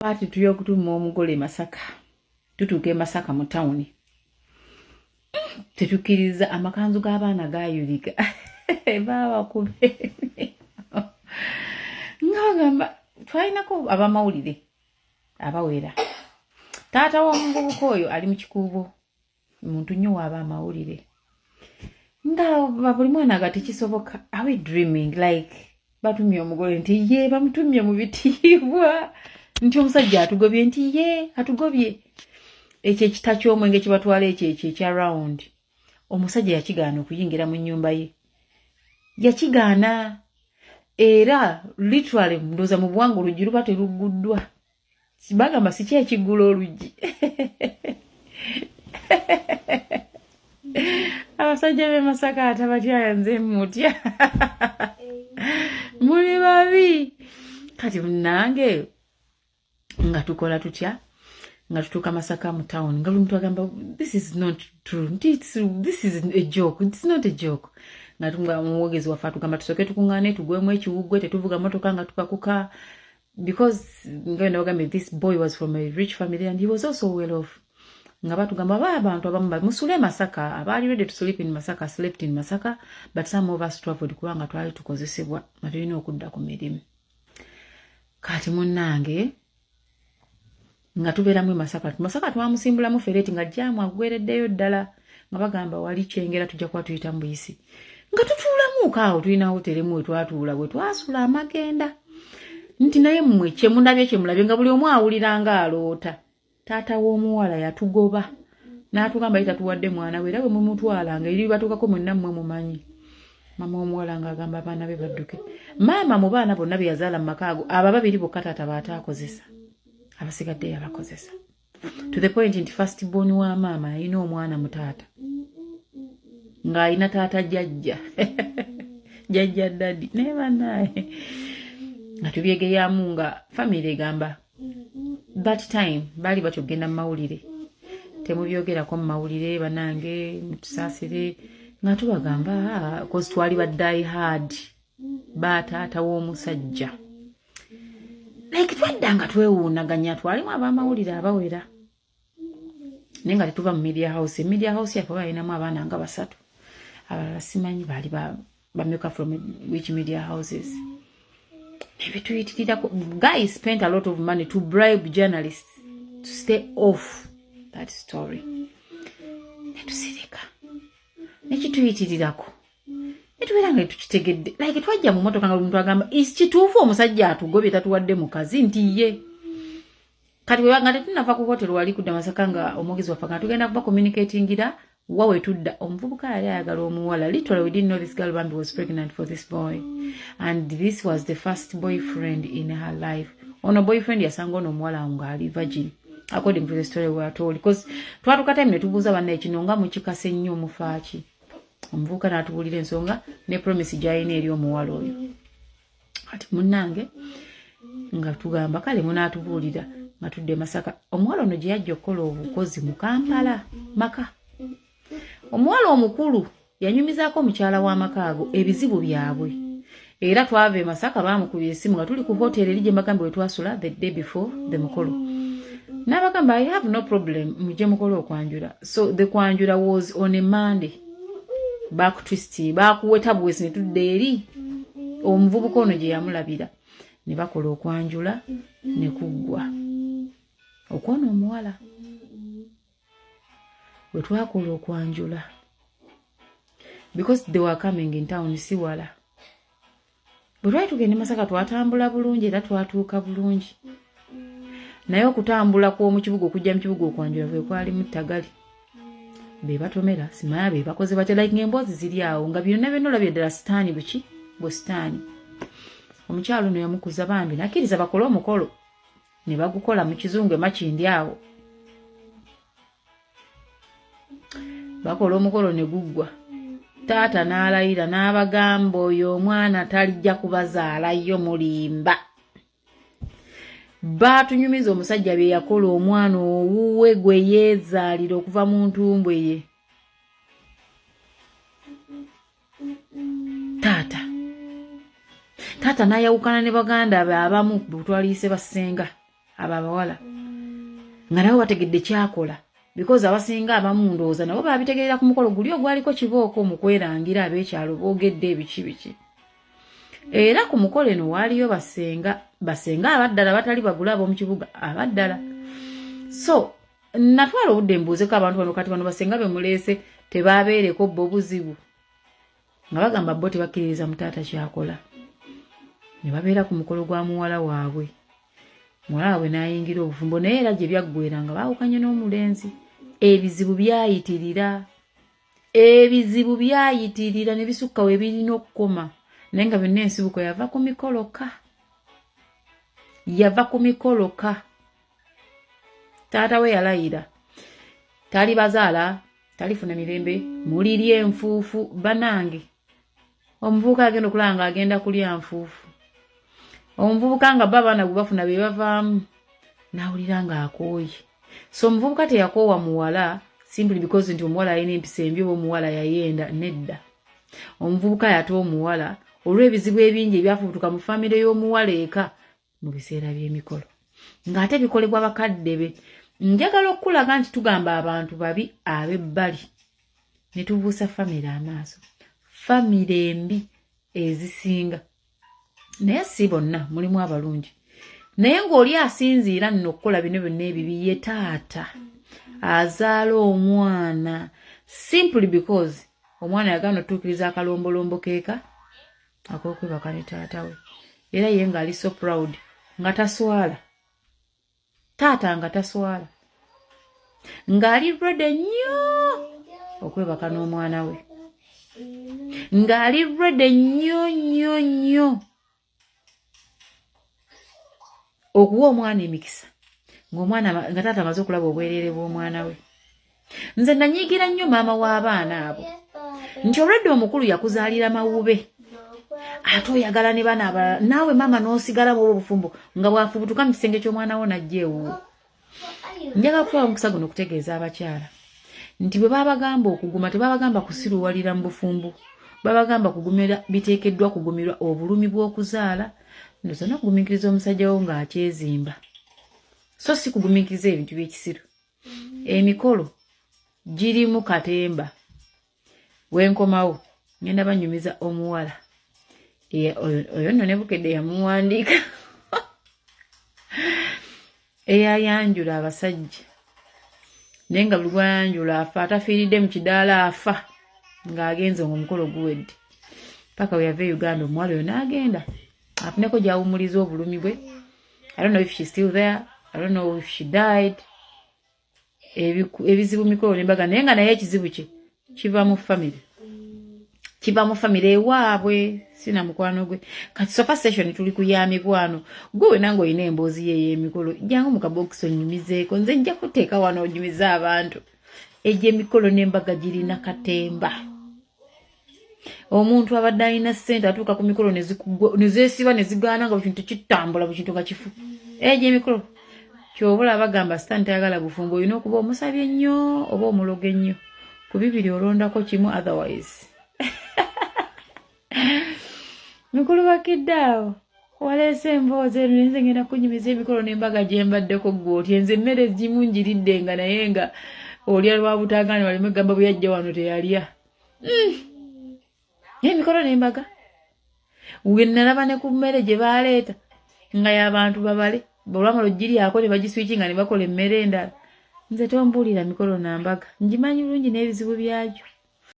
Pati tuyokutuma omugole Masaka. Tutuuke Masaka mu town. Tetukiriza amakanzu g'abaana gaayulika. Baba kube. Ngagamba twalinako abamawulire abawera. Taata w'omuvubuka oyo ali mu kikuubo. Muntu nnyo w'aba amawulire. Nga buli mwana agati kisoboka. Are we dreaming like batumye omugole nti ye bamutumye mu bitiibwa. Nti omusajja atugobye nti ye atugobye. Ekyo ekita ky'omwenge kibatwala ekyo ekya round. Omusajja yakigaana okuyingira mu nnyumba ye. Yakigaana era literally ndoza mu bwangu oluggi luba terugguddwa. Bagamba si kyekiggulo oluggi. Abasajja b'e Masaka atabatya nze mutya. Muli babi. Kati nange nga tukola tutya nga tutuuka Masaka mu town nga buli muntu agamba this is not true, this is a joke, it's not a joke. Nga tunga muwogezi wafe atugamba tusoke tukungane tugwemu ekiwuggwe tetuvuga motoka nga tukakuka because nga bagamba this boy was from a rich family and he was also well off. Nga batugamba abantu abamu musule Masaka abali ready to sleep in Masaka slept in Masaka but some of us traveled kubanga twali tukozesebwa nga tulina okudda ku mirimu. Kati munnange nga tubeera mu Masaka twamusimbula mu fereti nga jamu agwereddeyo ddala nga bagamba wali kyengera tujja kuba tuyita mu buyisi nga tutuulamu kaawo tulina hoteli mu twatuula bwe twasula amagenda nti naye mmwe kyemundabye kyemulabye nga buli omu awulira nga aloota. Taata w'omuwala yatugoba n'atugamba yita tuwadde mwana we era bwe mumutwala nga eri batuukako mwenna mmwe mumanyi. Mama omuwala nga agamba abaana be badduke. Maama mu baana bonna be yazaala mu maka ago abo babiri bokka taata baataakozesa. Abasigadde yabakozesa. To the point nti first born wa maama yalina omwana mu taata. Nga alina taata jjajja. Jjajja daddy. Ne bannaye. Nga tubyegeyamu nga family egamba. That time bali batugenda mu mawulire. Temubyogerako mu mawulire banange mutusaasire. Nga tubagamba cause twali ba die hard. Ba taata w'omusajja. Like twaddanga twewuunaganya twalimu abamawulire abawera. Naye nga tetuva mu media house. Media house yaffe balinamu abaana nga 3. Abalala simanyi baali bameka from which media houses. Guys spent a lot of money to bribe journalists to stay off that story. Netusirika. Nekituyitirirako. Netubeeranga tukitegedde. Like twajja mu motoka nga omuntu agamba is kituufu omusajja atugobye tatuwadde mukazi nti ye. Kati bwe nga tetunava ku hotel wali kudda Masaka nga omwogezi waffe nga tugenda kuba communicatingira wawe tudda omuvubuka yali ayagala omuwala. Literally we didn't know this girl Bambi was pregnant for this boy and this was the first boyfriend in her life. Ono boyfriend yasanga ono omuwala nga ali virgin according to the story we are told because twatuka time ne tubuuza banne kino nga mukikase nnyo mufaaki. Omuvubuka n'atubuulira ensonga ne promise gy'alina eri omuwala oyo. Kati munnange nga tugamba kale munaatubuulira nga tudde Masaka. Omuwala ono gye yajja okukola obukozi mu Kampala maka. Omuwala omukulu yanyumizaako omukyala w'amaka ago ebizibu byabwe. Era twava e Masaka baamukubye essimu nga tuli ku hoteli eri gye mbagamba we twasula the day before the mukolo. N'abagamba I have no problem mujje mukolo okwanjula. So the kwanjula was on a Monday. Back twist baakuweta bwesi ne tudde eri omuvubuka ono gye yamulabira ne bakola okwanjula ne kuggwa okwono omuwala bwe twakola okwanjula because they were coming in town siwala bwe twali tugenda Masaka twatambula bulungi era twatuuka bulungi naye okutambula kw'omu kibuga okujja mu kibuga okwanjula bwe kwali mu ttagali be batomera simaya be bakoze batya like ng'emboozi ziri awo nga byonna byonna olabye ddala sitaani buki busitaani. Omukyalo ono yamukuza Bambi nakkiriza bakole omukolo ne bagukola mu kizungu emakindi awo. Bakola omukolo ne guggwa. Taata n'alayira n'abagamba oyo omwana talijja kubazaalayo mulimba. Baatunyumiza omusajja bye yakola omwana owuwe gwe yeezaalira okuva mu ntumbwe ye. Taata n'ayawukana ne baganda be abamu bwe twaliise basenga abawala nga nabo bategedde kyakola because abasinga abamu ndowooza nabo babitegerera ku mukolo guli ogwaliko kibooko mu kwerangira ab'ekyalo boogedde ebiki era ku mukolo eno waaliyo basenga abaddala batali bagula ab'omu kibuga abaddala so natwala obudde mbuuzeko abantu bano kati bano basenga be muleese tebaabeereko bo buzibu nga bagamba bo tebakkiririza mutaata kyakola ne babeera ku mukolo gwa muwala waabwe muwala waabwe n'ayingira obufumbo naye era gye byaggwera nga baawukanye n'omulenzi ebizibu byayitirira ne bisukka we birina okukoma naye nga byonna ensibuko yava ku mikoloka taata we yalayira tali bazaala talifuna mirembe mulirye enfuufu banange omuvubuka agenda okulaba nga agenda kulya nfuufu omuvubuka nga babaana gwe bafuna be bavaamu n'awulira nga akooye so omuvubuka teyakoowa muwala simply because nti omuwala alina empisa embi oba omuwala yayenda nedda omuvubuka yate omuwala olw'ebizibu ebingi ebyafubutuka mu famire y'omuwala eka mu biseera by'emikolo ng'ate bikolebwa bakadde be njagala okulaga nti tugamba abantu babi ab'ebbali ne tubuusa famire amaaso famire embi ezisinga naye si bonna mulimu abalungi naye ng'oli asinziira nno okukola bino byonna ebibi ye taata azaala omwana simply because omwana yagaana otuukiriza akalombolombo keeka ak'okwebaka ne taata we era ye ng'ali so proud nga taswala taata nga taswala ng'ali ready nnyo okwebaka n'omwana we ng'ali ready nnyo okuwa omwana emikisa nga taata amaze okulaba obwereere bw'omwana we nze nanyiigira nnyo maama w'abaana abo nti olwedde omukulu yakuzaalira mawube ate oyagala ne bana abalala naawe maama n'osigala mu obufumbo nga bwafubutuka mu kisenge ky'omwana wo najja ewuwo njagala kuwa omukisa guno okutegeeza abakyala nti bwe babagamba okuguma tebabagamba kusiruwalira mu bufumbo babagamba kugumira biteekeddwa kugumirwa obulumi bw'okuzaala ndoza n'okugumiikiriza omusajja wo ng'akyezimba so si kugumiikiriza ebintu by'ekisiru emikolo girimu katemba wenkomawo ngenda banyumiza omuwala oyo nno ne bukedde yamuwandiika eyayanjula abasajja naye nga buli gwayanjula afa atafiiridde mu kidaala afa ng'agenze ng'omukolo guwedde paka we yava e Uganda omuwala oyo n'agenda afuneko gy'awumuliza obulumi bwe. I don't know if she's still there. I don't know if she died. Ebizibu mikolo nembaga naye nga naye ekizibu kye kiva mu family. Kiva mu family ewaabwe sina mukwano gwe. Kati sofa session tuli kuyamikwano. Gwe nango ine emboozi ye emikolo. Jangu mu kabox onyumizeeko nze nja kuteeka wano onyumiza abantu. Eje emikolo nembaga girina katemba. Omuntu abadde alina ssente atuuka ku mikolo nezeesiba nezigaana nga bukintu kitambula bukintu nga kifu. Eje emikolo kyobula bagamba sitani tayagala bufumbo olina okuba omusabye nnyo oba omuloge nnyo ku bibiri olondako kimu otherwise. Mikulu bakiddaawo waleese emboozi eno nze ngenda kunyumiza emikolo n'embaga gye mbaddeko gwe otya nze emmere gimu njiridde nga naye nga olya lwa butaagaani walimu egamba bwe yajja wano teyalya. Emikolo n'embaga we nalaba ne ku mmere gye baaleeta nga y'abantu babale olwamala ogiryako ne bagiswiki nga ne bakola emmere endala. Nze tombuulira mikolo n'ambaga ngimanyi bulungi n'ebizibu byagyo.